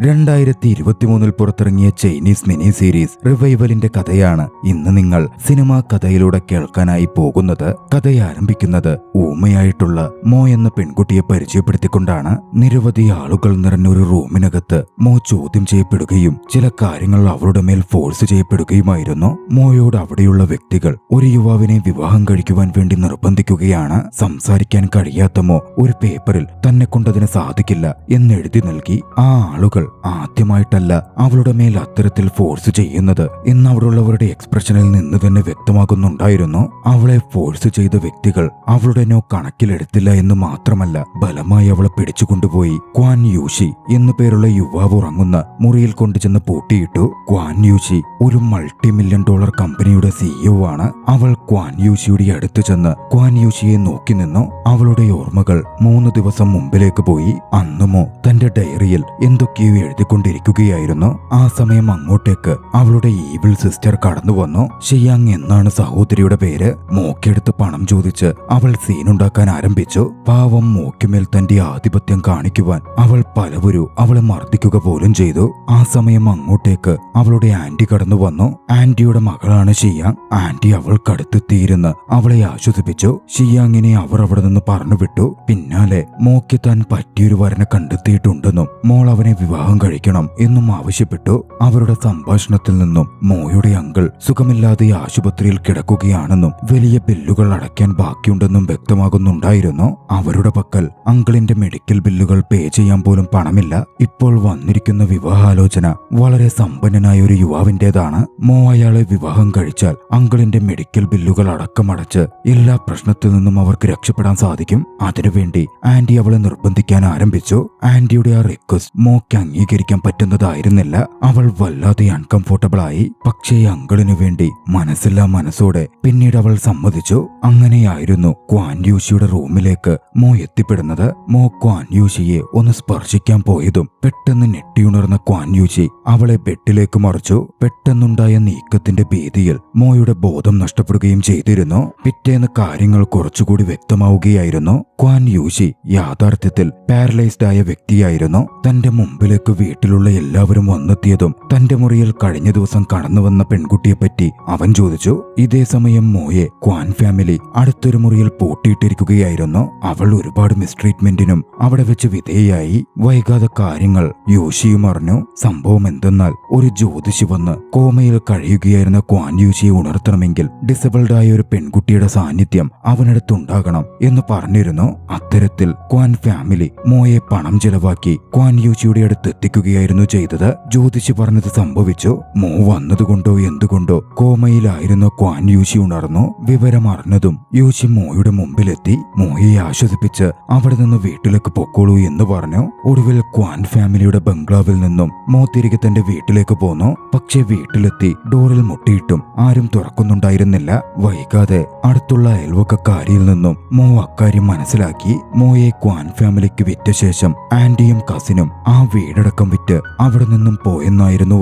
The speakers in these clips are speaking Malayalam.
2023 പുറത്തിറങ്ങിയ ചൈനീസ് മിനി സീരീസ് റിവൈവലിന്റെ കഥയാണ് ഇന്ന് നിങ്ങൾ സിനിമാ കഥയിലൂടെ കേൾക്കാനായി പോകുന്നത്. കഥ ആരംഭിക്കുന്നത് ഊമയായിട്ടുള്ള മോ എന്ന പെൺകുട്ടിയെ പരിചയപ്പെടുത്തിക്കൊണ്ടാണ്. നിരവധി ആളുകൾ നിറഞ്ഞ ഒരു റൂമിനകത്ത് മോ ചോദ്യം ചെയ്യപ്പെടുകയും ചില കാര്യങ്ങൾ അവളുടെ മേൽ ഫോഴ്സ് ചെയ്യപ്പെടുകയുമായിരുന്നു. മോയോട് അവിടെയുള്ള വ്യക്തികൾ ഒരു യുവാവിനെ വിവാഹം കഴിക്കുവാൻ വേണ്ടി നിർബന്ധിക്കുകയാണ്. സംസാരിക്കാൻ കഴിയാത്ത മോ ഒരു പേപ്പറിൽ തന്നെ കൊണ്ടതിന് സാധിക്കില്ല എന്നെഴുതി നൽകി. ആ ആളുകൾ ആദ്യമായിട്ടല്ല അവളുടെ മേൽ അത്തരത്തിൽ ഫോഴ്സ് ചെയ്യുന്നത് എന്ന് അവിടെയുള്ളവരുടെ എക്സ്പ്രഷനിൽ നിന്ന് തന്നെ വ്യക്തമാകുന്നുണ്ടായിരുന്നു. അവളെ ഫോഴ്സ് ചെയ്ത വ്യക്തികൾ അവളുടെ നോ കണക്കിലെടുത്തില്ല എന്ന് മാത്രമല്ല, ബലമായി അവളെ പിടിച്ചുകൊണ്ടുപോയി ക്വാൻ യൂഷി എന്നു പേരുള്ള യുവാവ് ഉറങ്ങുന്ന മുറിയിൽ കൊണ്ടുചെന്ന് പൂട്ടിയിട്ടു. ക്വാൻ യൂഷി ഒരു $multi-million കമ്പനിയുടെ CEO ആണ്. അവൾ ക്വാൻ യൂഷിയുടെ അടുത്ത് ചെന്ന് ക്വാൻ യൂഷിയെ നോക്കി നിന്നു. അവളുടെ ഓർമ്മകൾ 3 ദിവസം മുമ്പിലേക്ക് പോയി. അന്നുമോ തന്റെ ഡയറിയിൽ എന്തൊക്കെയോ എഴുതിക്കൊണ്ടിരിക്കുകയായിരുന്നു. ആ സമയം അങ്ങോട്ടേക്ക് അവളുടെ ഈവിൾ സിസ്റ്റർ കടന്നു വന്നു. ഷിയാങ് എന്നാണ് സഹോദരിയുടെ പേര്. മോക്കെടുത്ത് പണം ചോദിച്ച് അവൾ സീനുണ്ടാക്കാൻ ആരംഭിച്ചു. പാവം മോക്കുമേൽ തന്റെ ആധിപത്യം കാണിക്കുവാൻ അവൾ പലവരും അവളെ മർദ്ദിക്കുക പോലും ചെയ്തു. ആ സമയം അങ്ങോട്ടേക്ക് അവളുടെ ആന്റി കടന്നു വന്നു. ആന്റിയുടെ മകളാണ് ഷിയാങ്. ആന്റി അവൾക്കടുത്തെത്തിയിരുന്ന് അവളെ ആശ്വസിപ്പിച്ചു. ഷിയാങ്ങിനെ അവർ അവിടെ നിന്ന് പറഞ്ഞുവിട്ടു. പിന്നാലെ മോക്ക് താൻ പറ്റിയൊരു വരനെ കണ്ടെത്തിയിട്ടുണ്ടെന്നും മോൾ അവനെ വിവാഹം കഴിക്കണം എന്നും ആവശ്യപ്പെട്ടു. അവരുടെ സംഭാഷണത്തിൽ നിന്നും മോയുടെ അങ്കിൾ സുഖമില്ലാതെ ആശുപത്രിയിൽ കിടക്കുകയാണെന്നും വലിയ ബില്ലുകൾ അടയ്ക്കാൻ ബാക്കിയുണ്ടെന്നും വ്യക്തമാകുന്നുണ്ടായിരുന്നു. അവരുടെ പക്കൽ അങ്കിളിന്റെ മെഡിക്കൽ ബില്ലുകൾ പേ ചെയ്യാൻ പോലും പണമില്ല. ഇപ്പോൾ വന്നിരിക്കുന്ന വിവാഹാലോചന വളരെ സമ്പന്നനായ ഒരു യുവാവിന്റേതാണ്. മോ അയാളെ വിവാഹം കഴിച്ചാൽ അങ്കിളിന്റെ മെഡിക്കൽ ബില്ലുകൾ അടക്കമടച്ച് എല്ലാ പ്രശ്നത്തിൽ നിന്നും അവർക്ക് രക്ഷപ്പെടാൻ സാധിക്കും. അതിനുവേണ്ടി ആന്റി അവളെ നിർബന്ധിക്കാൻ ആരംഭിച്ചു. ആന്റിയുടെ ആ റിക്വസ്റ്റ് മോക്ക് അംഗീകരിക്കാൻ പറ്റുന്നതായിരുന്നില്ല. അവൾ വല്ലാതെ അൺകംഫോർട്ടബിൾ ആയി. പക്ഷേ അങ്കിളിനു വേണ്ടി മനസ്സില്ലാ മനസ്സോടെ പിന്നീട് അവൾ സമ്മതിച്ചു. അങ്ങനെയായിരുന്നു ക്വാൻ യൂഷിയുടെ റൂമിലേക്ക് മോ എത്തിപ്പെടുന്നത്. മോ ക്വാൻ യൂഷിയെ ഒന്ന് സ്പർശിക്കാൻ പോയതും പെട്ടെന്ന് ഞെട്ടിയുണർന്ന ക്വാൻ യൂഷി അവളെ ബെഡിലേക്ക് മറിച്ചു. പെട്ടെന്നുണ്ടായ നീക്കത്തിന്റെ ഭീതിയിൽ മോയുടെ ബോധം നഷ്ടപ്പെടുകയും ചെയ്തിരുന്നു. പിറ്റേന്ന് കാര്യങ്ങൾ കുറച്ചുകൂടി വ്യക്തമാവുകയായിരുന്നു. ക്വാൻ യൂഷി യാഥാർത്ഥ്യത്തിൽ പാരലൈസ്ഡ് ആയ വ്യക്തിയായിരുന്നു. തന്റെ മുമ്പിലേക്ക് വീട്ടിലുള്ള എല്ലാവരും വന്നെത്തിയതും തന്റെ മുറിയിൽ കഴിഞ്ഞ ദിവസം കടന്നു വന്ന പെൺകുട്ടിയെപ്പറ്റി അവൻ ചോദിച്ചു. ഇതേ സമയം മോയെ ക്വാൻ ഫാമിലി അടുത്തൊരു മുറിയിൽ പൂട്ടിയിട്ടിരിക്കുകയായിരുന്നു. അവൾ ഒരുപാട് മിസ്ട്രീറ്റ്മെന്റിനും അവിടെ വെച്ച് വിധേയായി. വൈകാതെ കാര്യങ്ങൾ യൂഷിയും അറിഞ്ഞു. സംഭവം എന്തെന്നാൽ ഒരു ജ്യോതിഷി വന്ന് കോമയിൽ കഴിയുകയായിരുന്ന ക്വാൻ യൂഷിയെ ഉണർത്തണമെങ്കിൽ ഡിസബിൾഡ് ആയ ഒരു പെൺകുട്ടിയുടെ സാന്നിധ്യം അവനടുത്തുണ്ടാകണം എന്ന് പറഞ്ഞിരുന്നു. അത്തരത്തിൽ ക്വാൻ ഫാമിലി മോയെ പണം ചെലവാക്കി ക്വാൻ യൂഷിയുടെ അടുത്ത് എത്തിക്കുകയായിരുന്നു ചെയ്തത്. ജ്യോതിഷി പറഞ്ഞത് സംഭവിച്ചു. മോ വന്നതുകൊണ്ടോ എന്തുകൊണ്ടോ കോമയിലായിരുന്നു ക്വാൻ യൂഷി ഉണർന്നു. വിവരം അറിഞ്ഞതും യൂഷി മോയുടെ മുമ്പിലെത്തി. മോയെ ആശ്വസിപ്പിച്ച് അവിടെ നിന്ന് വീട്ടിലേക്ക് പൊക്കോളൂ എന്ന് പറഞ്ഞു. ഒടുവിൽ ക്വാൻ ഫാമിലിയുടെ ബംഗ്ലാവിൽ നിന്നും മോ തിരികെ തന്റെ വീട്ടിലേക്ക് പോന്നു. പക്ഷെ വീട്ടിലെത്തി ഡോറിൽ മുട്ടിയിട്ടും ആരും തുറക്കുന്നുണ്ടായിരുന്നില്ല. വൈകാതെ അടുത്തുള്ള അയൽവക്കക്കാരിയിൽ നിന്നും മോ അക്കാര്യം മനസ്സിലാക്കി. മോയെ ക്വാൻ ഫാമിലിക്ക് വിറ്റ ശേഷം ആന്റിയും കസിനും ആ വീടടക്കം വിറ്റ് അവിടെ നിന്നും പോയെന്നായിരുന്നു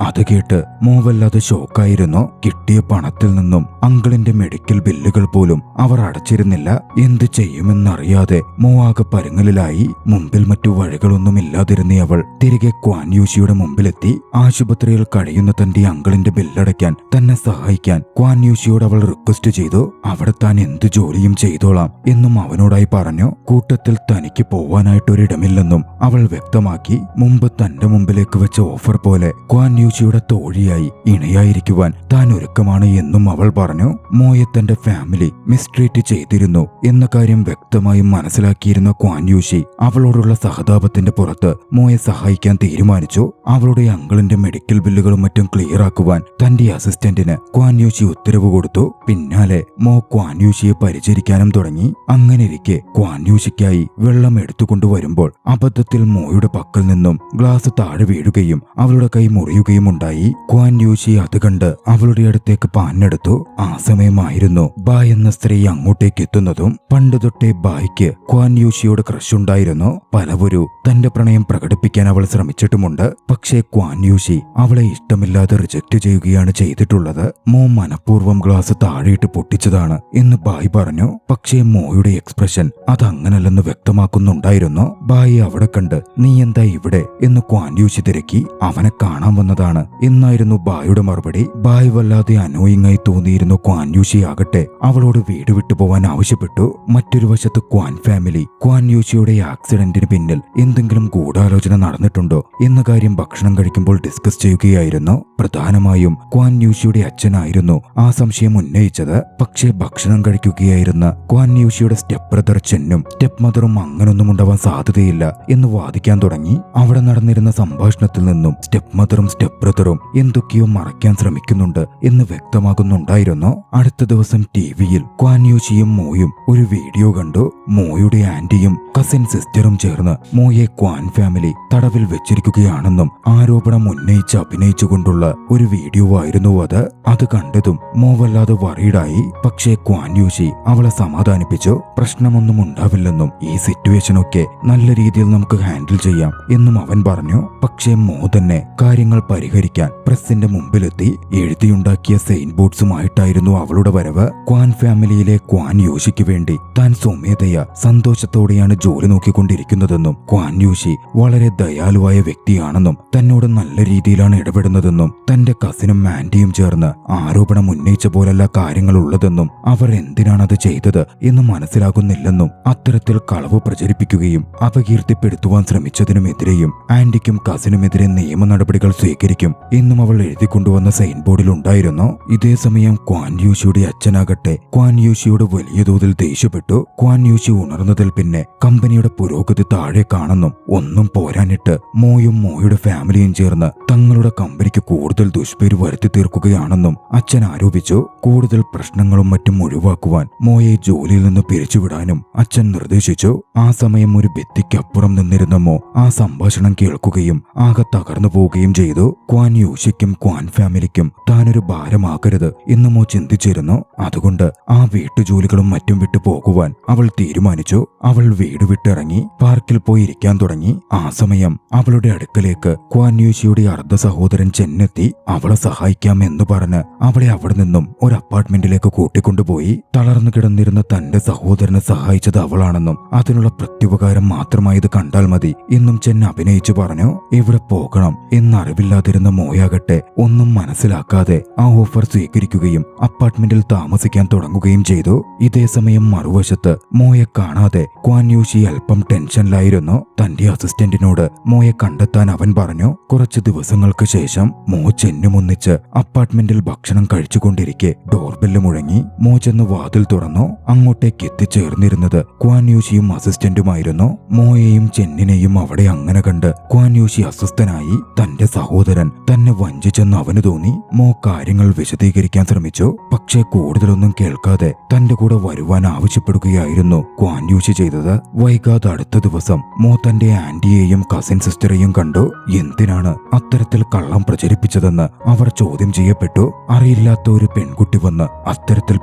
അത് കേട്ട് മോ വല്ലാതെ ഷോക്കായിരുന്നു. കിട്ടിയ പണത്തിൽ നിന്നും അങ്കിളിന്റെ മെഡിക്കൽ ബില്ലുകൾ പോലും അവർ അടച്ചിരുന്നില്ല. എന്ത് ചെയ്യുമെന്നറിയാതെ മോ ആകെ പരുങ്ങലിലായി. മുമ്പിൽ മറ്റു വഴികളൊന്നും ഇല്ലാതിരുന്ന അവൾ തിരികെ ക്വാൻ യൂഷിയുടെ മുമ്പിലെത്തി. ആശുപത്രിയിൽ കഴിയുന്ന തന്റെ അങ്കിളിന്റെ ബില്ലടയ്ക്കാൻ തന്നെ സഹായിക്കാൻ ക്വാൻ യൂഷിയോട് അവൾ റിക്വസ്റ്റ് ചെയ്തു. അവിടെ താൻ എന്ത് ജോലിയും ചെയ്തോളാം എന്നും അവനോടായി പറഞ്ഞു. കൂട്ടത്തിൽ തനിക്ക് പോവാനായിട്ടൊരിടമില്ലെന്നും അവൾ വ്യക്തമാക്കി. മുമ്പ് തന്റെ മുമ്പിലേക്ക് വെച്ച ഓഫർ പോലെ ക്വാൻ യൂഷിയുടെ തോഴിയായി ഇണയായിരിക്കുവാൻ താൻ ഒരുക്കമാണ് എന്നും അവൾ പറഞ്ഞു. മോയെ തന്റെ ഫാമിലി മിസ്ട്രീറ്റ് ചെയ്തിരുന്നു എന്ന കാര്യം വ്യക്തമായും മനസ്സിലാക്കിയിരുന്ന ക്വാൻ യൂഷി അവളോടുള്ള സഹതാപത്തിന്റെ പുറത്ത് മോയെ സഹായിക്കാൻ തീരുമാനിച്ചു. അവളുടെ അങ്കിളിന്റെ മെഡിക്കൽ ബില്ലുകളും മറ്റും ക്ലിയർ ആക്കുവാൻ തന്റെ അസിസ്റ്റന്റിന് ക്വാൻ യൂഷി ഉത്തരവ് കൊടുത്തു. പിന്നാലെ മോ ക്വാൻ യൂഷിയെ പരിചരിക്കാനും തുടങ്ങി. അങ്ങനെയിരിക്കെ ക്വാൻ യൂഷിക്കായി വെള്ളം എടുത്തുകൊണ്ടുവരുമ്പോൾ അബദ്ധത്തിൽ മോയുടെ പക്കൽ നിന്നും ഗ്ലാസ് താഴെ വീഴുകയും അവളുടെ കൈ മുറിയുകയും ഉണ്ടായി. ക്വാൻ യൂഷി അത് കണ്ട് അവളുടെ അടുത്തേക്ക് പാഞ്ഞെടുത്തു. ആ സമയമായിരുന്നു ബായ് എന്ന സ്ത്രീ അങ്ങോട്ടേക്ക് എത്തുന്നതും. പണ്ട് തൊട്ടേ ബായ്ക്ക് ക്വാൻ യൂഷിയോട് ക്രഷ് ഉണ്ടായിരുന്നു. പലവരും തന്റെ പ്രണയം പ്രകടിപ്പിക്കാൻ അവൾ ശ്രമിച്ചിട്ടുമുണ്ട്. പക്ഷേ ക്വാൻ യൂഷി അവളെ ഇഷ്ടമില്ലാതെ റിജക്ട് ചെയ്യുകയാണ് ചെയ്തിട്ടുള്ളത്. മോ മനഃപൂർവ്വം ഗ്ലാസ് താഴെയിട്ട് പൊട്ടിച്ചതാണ് എന്ന് ബായ് പറഞ്ഞു. പക്ഷേ മോയുടെ എക്സ്പ്രഷൻ അതങ്ങനല്ലെന്ന് വ്യക്തമാക്കുന്നുണ്ടായിരുന്നു. ബായ് അവിടെ കണ്ട് നീ എന്താ ഇവിടെ എവിടെ എന്ന് ക്വാൻ യൂഷി തിരക്കി. അവനെ കാണാൻ വന്നതാണ് എന്നായിരുന്നു ബായുടെ മറുപടി. ബായ് വല്ലാതെ അനോയിങ്ങായി തോന്നിയിരുന്നു. ക്വാൻ യൂഷി ആകട്ടെ അവളോട് വീട് വിട്ടു പോവാൻ ആവശ്യപ്പെട്ടു. മറ്റൊരു വശത്ത് ക്വാൻ ഫാമിലി ക്വാൻ യൂഷിയുടെ ആക്സിഡന്റിന് പിന്നിൽ എന്തെങ്കിലും ഗൂഢാലോചന നടന്നിട്ടുണ്ടോ എന്ന കാര്യം ഭക്ഷണം കഴിക്കുമ്പോൾ ഡിസ്കസ് ചെയ്യുകയായിരുന്നു. പ്രധാനമായും ക്വാൻ യൂഷിയുടെ അച്ഛനായിരുന്നു ആ സംശയം ഉന്നയിച്ചത്. പക്ഷേ ഭക്ഷണം കഴിക്കുകയായിരുന്ന ക്വാൻ യൂഷിയുടെ സ്റ്റെപ്പ് ബ്രദർ ചെന്നും സ്റ്റെപ്പ് മദറും അങ്ങനൊന്നും ഉണ്ടാവാൻ സാധ്യതയില്ല എന്ന് വാദിക്കാൻ തുടങ്ങി. അവിടെ നടന്നിരുന്ന സംഭാഷണത്തിൽ നിന്നും സ്റ്റെപ്പ് മദറും സ്റ്റെപ്പ് ബ്രദറും എന്തൊക്കെയോ മറയ്ക്കാൻ ശ്രമിക്കുന്നുണ്ട് എന്ന് വ്യക്തമാകുന്നുണ്ടായിരുന്നു. അടുത്ത ദിവസം ടിവിയിൽ ക്വാൻ യൂഷിയും മോയും ഒരു വീഡിയോ കണ്ടു. മോയുടെ ആന്റിയും കസിൻ സിസ്റ്ററും ചേർന്ന് മോയെ ക്വാൻ ഫാമിലി തടവിൽ വെച്ചിരിക്കുകയാണെന്നും ആരോപണം ഉന്നയിച്ച് അഭിനയിച്ചുകൊണ്ടുള്ള ഒരു വീഡിയോ ആയിരുന്നു അത്. അത് കണ്ടതും മോ വല്ലാതെ വറീഡായി. പക്ഷേ ക്വാൻ യൂഷി അവളെ സമാധാനിപ്പിച്ചു. പ്രശ്നമൊന്നും ഉണ്ടാവില്ലെന്നും ഈ സിറ്റുവേഷനൊക്കെ നല്ല രീതിയിൽ നമുക്ക് ഹാൻഡിൽ ചെയ്യാം എന്നും അവൻ പറഞ്ഞു. പക്ഷേ മോ തന്നെ കാര്യങ്ങൾ പരിഹരിക്കാൻ പ്രസിന്റെ മുമ്പിലെത്തി. എഴുതിയുണ്ടാക്കിയ സെയിൻ ബോർഡ്സുമായിട്ടായിരുന്നു അവളുടെ വരവ്. ക്വാൻ ഫാമിലിയിലെ ക്വാൻ യൂഷിക്ക് വേണ്ടി താൻ സ്വമേധയാ സന്തോഷത്തോടെയാണ് ജോലി നോക്കിക്കൊണ്ടിരിക്കുന്നതെന്നും ക്വാൻ യൂഷി വളരെ ദയാലുവായ വ്യക്തിയാണെന്നും തന്നോട് നല്ല രീതിയിലാണ് ഇടപെടുന്നതെന്നും തന്റെ കസിനും ആന്റിയും ചേർന്ന് ആരോപണം ഉന്നയിച്ച പോലല്ല കാര്യങ്ങൾ ഉള്ളതെന്നും അവർ എന്തിനാണത് ചെയ്തത് എന്ന് മനസ്സിലാകുന്നില്ലെന്നും അത്തരത്തിൽ കളവ് പ്രചരിപ്പിക്കുകയും അപകീർത്തിപ്പെടുത്തുവാൻ ശ്രമിച്ചതിനുമെതിരെയും ആന്റിക്കും കസിനുമെതിരെ നിയമ നടപടികൾ സ്വീകരിക്കും എന്നും അവൾ എഴുതിക്കൊണ്ടുവന്ന സൈൻ ബോർഡിൽ ഉണ്ടായിരുന്നു. ഇതേസമയം ക്വാൻ യൂഷിയുടെ അച്ഛനാകട്ടെ ക്വാൻ യൂഷിയോട് വലിയ തോതിൽ ദേഷ്യപ്പെട്ടു. ക്വാൻ യൂഷി ഉണർന്നതിൽ പിന്നെ കമ്പനിയുടെ പുരോഗതി താഴെ കാണുന്നും ഒന്നും പോരാനിട്ട് മോയും മോയുടെ ഫാമിലിയും ചേർന്ന് തങ്ങളുടെ കമ്പനിക്ക് കൂടുതൽ ദുഷ്പേര് വരുത്തി തീർക്കുകയാണെന്നും അച്ഛൻ ആരോപിച്ചു. കൂടുതൽ പ്രശ്നങ്ങളും മറ്റും ഒഴിവാക്കുവാൻ മോയെ ജോലിയിൽ നിന്ന് പിരിച്ചുവിടാനും അച്ഛൻ നിർദ്ദേശിച്ചു. ആ സമയം ഒരു ഭിത്തിക്കപ്പുറം നിന്നിരുന്ന മോ ആ സംഭാഷണം കേൾക്കുകയും ആകെ തകർന്നു പോവുകയും ചെയ്തു. ക്വാൻ യൂഷിക്കും ക്വാൻ ഫാമിലിക്കും താനൊരു ഭാരമാകരുത് എന്ന് മോ ചിന്തിച്ചിരുന്നു. അതുകൊണ്ട് ആ വീട്ടുജോലികളും മറ്റും വിട്ടു പോകുവാൻ അവൾ തീരുമാനിച്ചു. അവൾ വീട് വിട്ടിറങ്ങി പാർക്കിൽ പോയി ഇരിക്കാൻ തുടങ്ങി. ആ സമയം അവളുടെ അടുക്കലേക്ക് ക്വാൻ യൂഷിയുടെ അർദ്ധ സഹോദരൻ ചെന്നെത്തി. അവളെ സഹായിക്കാം എന്ന് പറഞ്ഞ് അവളെ അവിടെ നിന്നും ഒരു അപ്പാർട്ട്മെന്റിലേക്ക് കൂട്ടിക്കൊണ്ടുപോയി. തളർന്നു കിടന്നിരുന്ന തന്റെ സഹോദരനെ സഹായിച്ചത് അവളാണെന്നും അതിനുള്ള പ്രത്യുപകാരം മാത്രമായത് കണ്ടാൽ മതി എന്നും ചെൻ അഭിനയിച്ചു പറഞ്ഞു. ഇവിടെ പോകണം എന്നറിവില്ലാതിരുന്ന മോയാകട്ടെ ഒന്നും മനസ്സിലാക്കാതെ ആ ഓഫർ സ്വീകരിക്കുകയും അപ്പാർട്ട്മെന്റിൽ താമസിക്കാൻ തുടങ്ങുകയും ചെയ്തു. ഇതേസമയം മറുവശത്ത് മോയെ കാണാതെ ക്വാൻ യൂഷി അല്പം ടെൻഷനിലായിരുന്നു. തന്റെ അസിസ്റ്റന്റിനോട് മോയെ കണ്ടെത്താൻ അവൻ പറഞ്ഞു. കുറച്ചു ദിവസങ്ങൾക്ക് ശേഷം മോ ചെന്നും ഒന്നിച്ച് അപ്പാർട്ട്മെന്റിൽ ഭക്ഷണം കഴിച്ചുകൊണ്ടിരിക്കെ ഡോർബെല്ല് മുഴങ്ങി. മോ ചെന്ന് വാതിൽ തുറന്നു. അങ്ങോട്ടേക്ക് എത്തിച്ചേർന്നിരുന്നത് ക്വാൻ യൂഷിയും അസിസ്റ്റന്റുമായിരുന്നു. മോയെയും ചെന്നിനെയും അവിടെ അങ്ങനെ കണ്ട് ക്വാൻ യൂഷി അസ്വസ്ഥനായി. തന്റെ സഹോദരൻ തന്നെ വഞ്ചിച്ചെന്ന് അവന് തോന്നി. മോ കാര്യങ്ങൾ വിശദീകരിക്കാൻ ശ്രമിച്ചു. പക്ഷേ കൂടുതലൊന്നും കേൾക്കാതെ തന്റെ കൂടെ വരുവാൻ ആവശ്യപ്പെടുകയായിരുന്നു ക്വാൻ യൂഷി ചെയ്തത്. വൈകാതെ അടുത്ത ദിവസം മോ തന്റെ ആന്റിയെയും കസിൻ സിസ്റ്ററെയും കണ്ടു. എന്തിനാണ് അത്തരത്തിൽ കള്ളം പ്രചരിപ്പിച്ചതെന്ന് അവർ ചോദ്യം ചെയ്യപ്പെട്ടു. അറിയില്ലാത്ത ഒരു പെൺകുട്ടി വന്ന് അത്തരത്തിൽ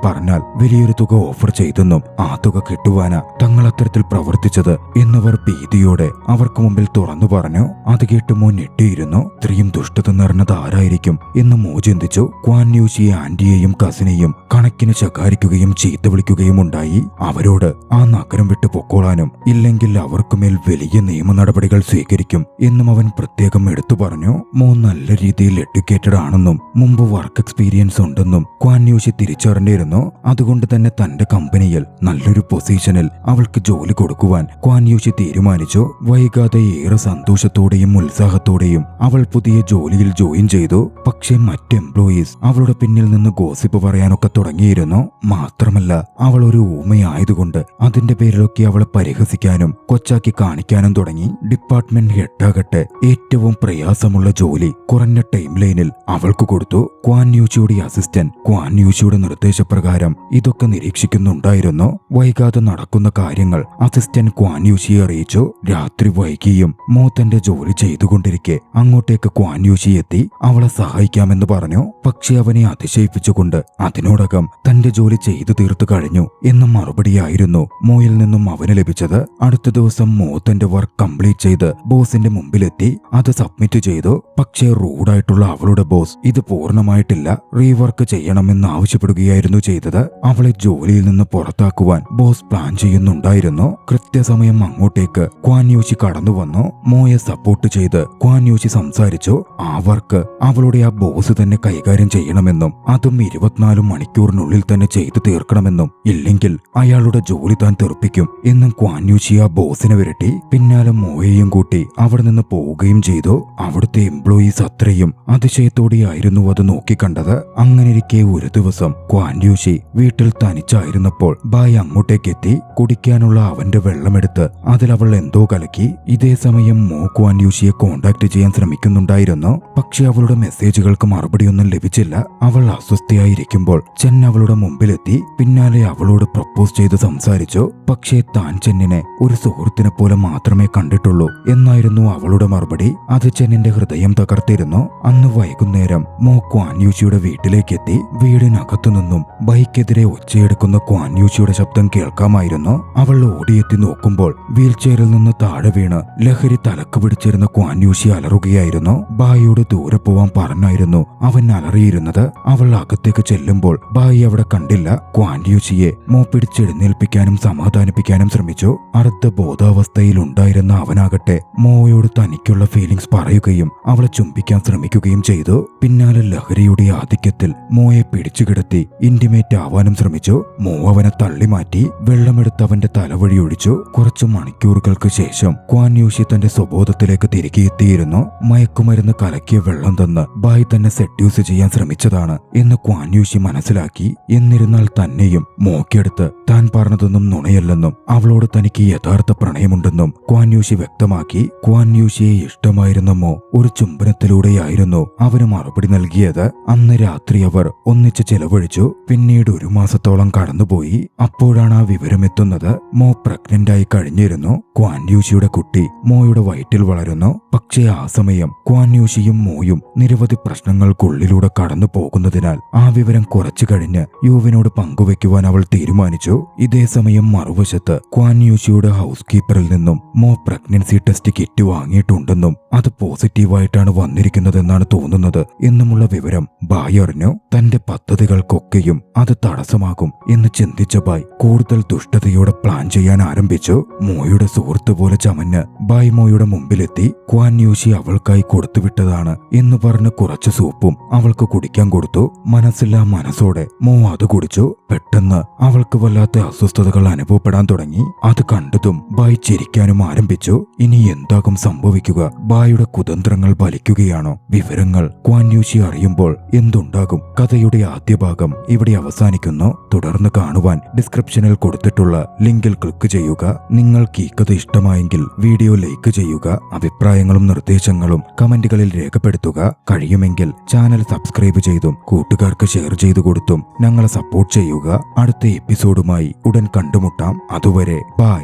പറഞ്ഞാൽ വലിയൊരു തുക ഓഫർ ചെയ്തെന്നും ആ തുക കിട്ടുവാനാ തങ്ങൾ അത്തരത്തിൽ പ്രവർത്തിച്ചത് എന്നവർ ഭീതിയോടെ അവർക്ക് മുമ്പിൽ തുറന്നു പറഞ്ഞു. അത് കേട്ട് മോ ഞെട്ടിയിരുന്നു. ഇത്രയും ദുഷ്ടത നിറഞ്ഞത് ആരായിരിക്കും എന്ന് മോ ചിന്തിച്ചു. ക്വാൻ യൂഷിയെ ആന്റിയെയും കസിനെയും കണക്കിന് ശകാരിക്കുകയും ചീത്ത വിളിക്കുകയും ഉണ്ടായി. അവരോട് ആ നഗരം വിട്ടു പൊക്കോളാനും ഇല്ലെങ്കിൽ അവർക്കുമേൽ വലിയ നിയമ നടപടികൾ സ്വീകരിക്കും എന്നും അവൻ പ്രത്യേകം എടുത്തു പറഞ്ഞു. മോ നല്ല രീതിയിൽ എഡ്യൂക്കേറ്റഡ് ആണെന്നും മുമ്പ് വർക്ക് എക്സ്പീരിയൻസ് ഉണ്ടെന്നും ക്വാൻ യൂഷി തിരിച്ചറിഞ്ഞിരുന്നു. അതുകൊണ്ട് തന്നെ തന്റെ കമ്പനിയിൽ നല്ലൊരു പൊസിഷനിൽ അവൾക്ക് ജോലി കൊടുക്കുവാൻ ക്വാൻ യൂഷി തീരുമാനിച്ചു. വൈകാതെ ഏറെ സന്തോഷത്തോടെയും ഉത്സാഹത്തോടെയും അവൾ പുതിയ ജോലിയിൽ ജോയിൻ ചെയ്തു. പക്ഷേ മറ്റ് എംപ്ലോയീസ് അവളുടെ പിന്നിൽ നിന്ന് ഗോസിപ്പ് പറയാനൊക്കെ തുടങ്ങിയിരുന്നു. മാത്രമല്ല അവൾ ഒരു ഊമയായതുകൊണ്ട് അതിന്റെ പേരിലൊക്കെ അവളെ പരിഹസിക്കാനും കൊച്ചാക്കി കാണിക്കാനും തുടങ്ങി. ഡിപ്പാർട്ട്മെന്റ് ഹെഡാകട്ടെ ഏറ്റവും പ്രയാസമുള്ള ജോലി കുറഞ്ഞ ടൈം ലൈനിൽ അവൾക്ക് കൊടുത്തു. ക്വാൻ യൂഷിയുടെ അസിസ്റ്റന്റ് ക്വാൻ യൂഷിയുടെ നിർദ്ദേശപ്രകാരം ഇതൊക്കെ നിരീക്ഷിക്കുന്നുണ്ടായിരുന്നു. വൈകാതെ നടക്കുന്ന കാര്യങ്ങൾ അസിസ്റ്റന്റ് ക്വാൻ യൂഷിയെ അറിയിച്ചു. രാത്രി വൈകിയും മോ തന്റെ ജോലി ചെയ്തുകൊണ്ടിരിക്കെ അങ്ങോട്ടേക്ക് ക്വാൻ യൂഷി എത്തി. അവളെ സഹായിക്കാമെന്ന് പറഞ്ഞു. പക്ഷെ അവനെ അതിശയിപ്പിച്ചുകൊണ്ട് അതിനോടകം തന്റെ ജോലി ചെയ്തു തീർത്തു കഴിഞ്ഞു എന്ന മറുപടിയായിരുന്നു മോയിൽ നിന്നും അവന് ലഭിച്ചത്. അടുത്ത ദിവസം മോ തന്റെ വർക്ക് കംപ്ലീറ്റ് ചെയ്ത് ബോസിന്റെ മുമ്പിലെത്തി. അത് സബ്മിറ്റ് ചെയ്തു. പക്ഷേ റൂഡായിട്ടുള്ള അവളുടെ ബോസ് ഇത് പൂർണ്ണമായിട്ടില്ല റീവർക്ക് ചെയ്യണമെന്ന് ആവശ്യപ്പെടുകയായിരുന്നു ചെയ്തത്. അവളെ ജോലിയിൽ നിന്ന് പുറത്താക്കുവാൻ ബോസ് പ്ലാൻ ചെയ്യുന്നുണ്ടായിരുന്നു. കൃത്യസമയം അങ്ങോട്ടേക്ക് ക്വാൻ യൂഷി കടന്നു വന്നു. മോയെ സപ്പോർട്ട് ചെയ്ത് ക്വാൻ യൂഷി സംസാരിച്ചു. ആ വർക്ക് അവളുടെ ആ ബോസ് തന്നെ കൈകാര്യം ചെയ്യണമെന്നും അതും 24 മണിക്കൂറിനുള്ളിൽ തന്നെ ചെയ്തു തീർക്കണമെന്നും ഇല്ലെങ്കിൽ അയാളുടെ ജോലി താൻ തെറിപ്പിക്കും എന്നും ക്വാൻ യൂഷി ആ ബോസിനെ വിരട്ടി. പിന്നാലെ മോയെയും കൂട്ടി അവിടെ നിന്ന് പോവുകയും ചെയ്തു. അവിടുത്തെ എംപ്ലോയീസ് അത്രയും അതിശയത്തോടെയായിരുന്നു അത് നോക്കിക്കണ്ടത്. അങ്ങനെയിരിക്കെ ഒരു ദിവസം ക്വാൻ യൂഷി വീട്ടിൽ തനിച്ചായിരുന്നപ്പോൾ ബായ് അങ്ങോട്ടേക്കെത്തി. കുടിക്കാനുള്ള അവന്റെ വെള്ളമെടുത്ത് അതിലവൾ എന്തോ കലക്കി. ഇതേ സമയം മോ ക്വാൻ യൂഷിയെ കോണ്ടാക്ട് ചെയ്യാൻ ശ്രമിക്കുന്നുണ്ടായിരുന്നു. പക്ഷെ അവളുടെ മെസ്സേജുകൾക്ക് മറുപടിയൊന്നും ലഭിച്ചില്ല. അവൾ അസ്വസ്ഥയായിരിക്കുമ്പോൾ ചെൻ അവളുടെ മുമ്പിലെത്തി. പിന്നാലെ അവളോട് പ്രപ്പോസ് ചെയ്ത് സംസാരിച്ചു. പക്ഷേ താൻ ചെന്നിനെ ഒരു സുഹൃത്തിനെ പോലെ മാത്രമേ കണ്ടിട്ടുള്ളൂ എന്നായിരുന്നു അവളുടെ മറുപടി. അത് ചെന്നിന്റെ ഹൃദയം തകർത്തിരുന്നു. അന്ന് വൈകുന്നേരം മോ ക്വാൻ യൂഷിയുടെ വീട്ടിലേക്കെത്തി. വീടിനകത്തുനിന്നും ബൈക്കെതിരെ ഒച്ചയെടുക്കുന്ന ക്വാൻ യൂഷിയുടെ ശബ്ദം കേൾക്കാമായിരുന്നു. അവൾ ഓടിയെത്തി നോക്കുമ്പോൾ വീൽചെയറിൽ നിന്ന് താഴെ വീണ് ലഹരി തലക്ക് പിടിച്ചിരുന്ന ക്വാൻ യൂഷി അലറുകയായിരുന്നു. ബായിയോട് ദൂരെ പോവാൻ പറഞ്ഞായിരുന്നു അവൻ അലറിയിരുന്നത്. അവൾ അകത്തേക്ക് ചെല്ലുമ്പോൾ ബായി അവിടെ കണ്ടില്ല. ക്വാൻ യൂഷിയെ മോ പിടിച്ചെഴുന്നേൽപ്പിക്കാനും സമാധാനിപ്പിക്കാനും ശ്രമിച്ചു. അർദ്ധ ബോധാവസ്ഥയിൽ ഉണ്ടായിരുന്ന അവനാകട്ടെ മോയോട് തനിക്കുള്ള ഫീലിംഗ്സ് പറയുകയും അവളെ ചുംബിക്കാൻ ശ്രമിക്കുകയും ചെയ്തു. പിന്നാലെ ലഹരിയുടെ ആധിക്യത്തിൽ മോയെ പിടിച്ചുകിടത്തി ഇന്റിമേറ്റ് ആവാനും ശ്രമിച്ചു. മോ അവനെ തള്ളിമാറ്റി വെള്ളമെടുത്ത് അവന്റെ തലവഴി ഒഴിച്ചു. കുറച്ചു മണിക്കൂറുകൾക്ക് ശേഷം ക്വാൻ യൂഷി തന്റെ സ്വബോധത്തിലേക്ക് തിരികെ എത്തിയിരുന്നു. മയക്കുമരുന്ന് കലക്കിയ വെള്ളം തന്ന് ബായ് തന്നെ സെഡ്യൂസ് ചെയ്യാൻ ശ്രമിച്ചതാണ് എന്ന് ക്വാൻ യൂഷി മനസ്സിലാക്കി. എന്നിരുന്നാൽ തന്നെയും മോക്കടുത്ത് താൻ പറഞ്ഞതൊന്നും നുണയല്ലെന്നും അവളോട് തനിക്ക് യഥാർത്ഥ പ്രണയമുണ്ടെന്നും ക്വാൻ യൂഷി വ്യക്തമാക്കി. ക്വാൻ യൂഷിയെ ഇഷ്ടമായിരുന്ന മോ ഒരു ചുംബനത്തിലൂടെയായിരുന്നു അവന് മറുപടി നൽകിയത്. അന്ന് രാത്രി അവർ ഒന്നിച്ച് ചെലവഴിച്ചു. പിന്നീട് 1 മാസത്തോളം കടന്നുപോയി. അപ്പോഴാണ് ആ വിവരമെത്തുന്നത്. മോ പ്രഗ്നന്റ് ആയി കഴിഞ്ഞിരുന്നു. ക്വാൻ യൂഷിയുടെ കുട്ടി മോയുടെ വയറ്റിൽ വളരുന്നു. പക്ഷേ ആ സമയം ക്വാൻ യൂഷിയും മോയും നിരവധി പ്രശ്നങ്ങൾക്കുള്ളിലൂടെ കടന്നു പോകുന്നതിനാൽ ആ വിവരം കുറച്ചു കഴിഞ്ഞ് യുവിനോട് പങ്കുവെക്കുവാൻ അവൾ തീരുമാനിച്ചു. ഇതേ സമയം മറുവശത്ത് ക്വാൻ യൂഷിയുടെ ഹൗസ് കീപ്പറിൽ നിന്നും മോ പ്രഗ്നൻസി ടെസ്റ്റ് കിറ്റ് വാങ്ങിയിട്ടുണ്ടെന്നും അത് പോസിറ്റീവായിട്ടാണ് വന്നിരിക്കുന്നതെന്നാണ് തോന്നുന്നത് എന്നുമുള്ള വിവരം ബായ് അറിഞ്ഞു. തന്റെ പദ്ധതികൾക്കൊക്കെയും അത് തടസ്സമാകും എന്ന് ചിന്തിച്ച ബായ് കൂടുതൽ ദുഷ്ടതയോടെ പ്ലാൻ ചെയ്യാൻ ആരംഭിച്ചു. മോയുടെ സുഹൃത്ത് പോലെ ചമഞ്ഞ് ബായ് മോയുടെ മുമ്പിലെത്തി. ക്വാൻ യൂഷി അവൾക്കായി കൊടുത്തുവിട്ടതാണ് എന്ന് പറഞ്ഞ് കുറച്ച് സൂപ്പും അവൾക്ക് കുടിക്കാൻ കൊടുത്തു. മനസ്സില്ലാ മനസ്സോടെ മോ അത് കുടിച്ചു. പെട്ടെന്ന് അവൾക്ക് വല്ലാത്ത അസ്വസ്ഥതകൾ അനുഭവപ്പെടാൻ തുടങ്ങി. അത് കണ്ടതും ബായ് ചിരിക്കാനും ആരംഭിച്ചു. ഇനി എന്താകും സംഭവിക്കുക? ബായുടെ കുതന്ത്രങ്ങൾ ഫലിക്കുകയാണോ? വിവരങ്ങൾ ക്വാൻ യൂഷി അറിയുമ്പോൾ എന്തുണ്ടാകും? കഥയുടെ ആദ്യ ഭാഗം ഇവിടെ അവസാനിക്കുന്നു. തുടർന്ന് കാണുവാൻ ഡിസ്ക്രിപ്ഷനിൽ കൊടുത്തിട്ടുള്ള ലിങ്കിൽ ക്ലിക്ക് ചെയ്യുക. നിങ്ങൾക്ക് ഈ കഥ ഇഷ്ടമായെങ്കിൽ വീഡിയോ ലൈക്ക് ചെയ്യുക. അഭിപ്രായങ്ങളും നിർദ്ദേശങ്ങളും കമന്റുകളിൽ രേഖപ്പെടുത്തുക. കഴിയുമെങ്കിൽ ചാനൽ സബ്സ്ക്രൈബ് ചെയ്തും കൂട്ടുകാർക്ക് ഷെയർ ചെയ്തു കൊടുത്തും ഞങ്ങളെ സപ്പോർട്ട് ചെയ്യുക. അടുത്ത എപ്പിസോഡുമായി ഉടൻ കണ്ടുമുട്ടാം. അതുവരെ ബൈ.